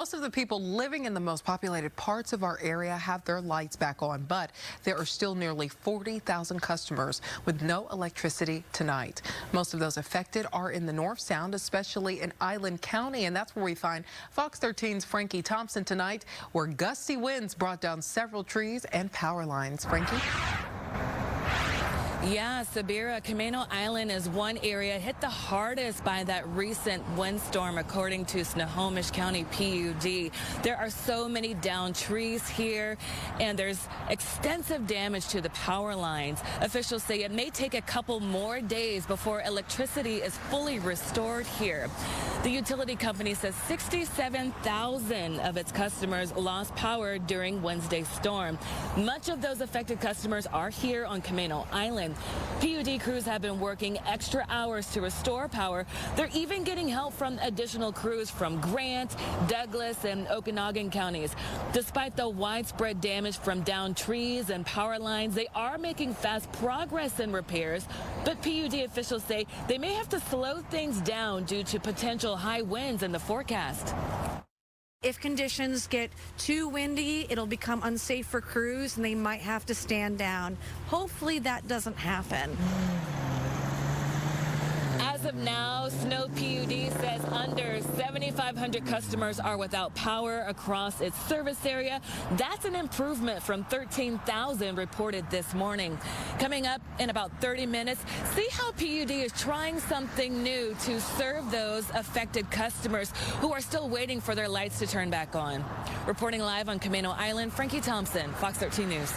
Most of the people living in the most populated parts of our area have their lights back on, but there are still nearly 40,000 customers with no electricity tonight. Most of those affected are in the North Sound, especially in Island County, and that's where we find Fox 13's Frankie Thompson tonight, where gusty winds brought down several trees and power lines. Frankie? Yeah, Sabira, Camano Island is one area hit the hardest by that recent windstorm, according to Snohomish County PUD. There are so many downed trees here, and there's extensive damage to the power lines. Officials say it may take a couple more days before electricity is fully restored here. The utility company says 67,000 of its customers lost power during Wednesday's storm. Much of those affected customers are here on Camano Island. PUD crews have been working extra hours to restore power. They're even getting help from additional crews from Grant, Douglas, and Okanogan counties. Despite the widespread damage from downed trees and power lines, they are making fast progress in repairs. But PUD officials say they may have to slow things down due to potential high winds in the forecast. If conditions get too windy, it'll become unsafe for crews and they might have to stand down. Hopefully that doesn't happen. As of now, Snow PUD says under 7,500 customers are without power across its service area. That's an improvement from 13,000 reported this morning. Coming up in about 30 minutes, see how PUD is trying something new to serve those affected customers who are still waiting for their lights to turn back on. Reporting live on Camano Island, Frankie Thompson, Fox 13 News.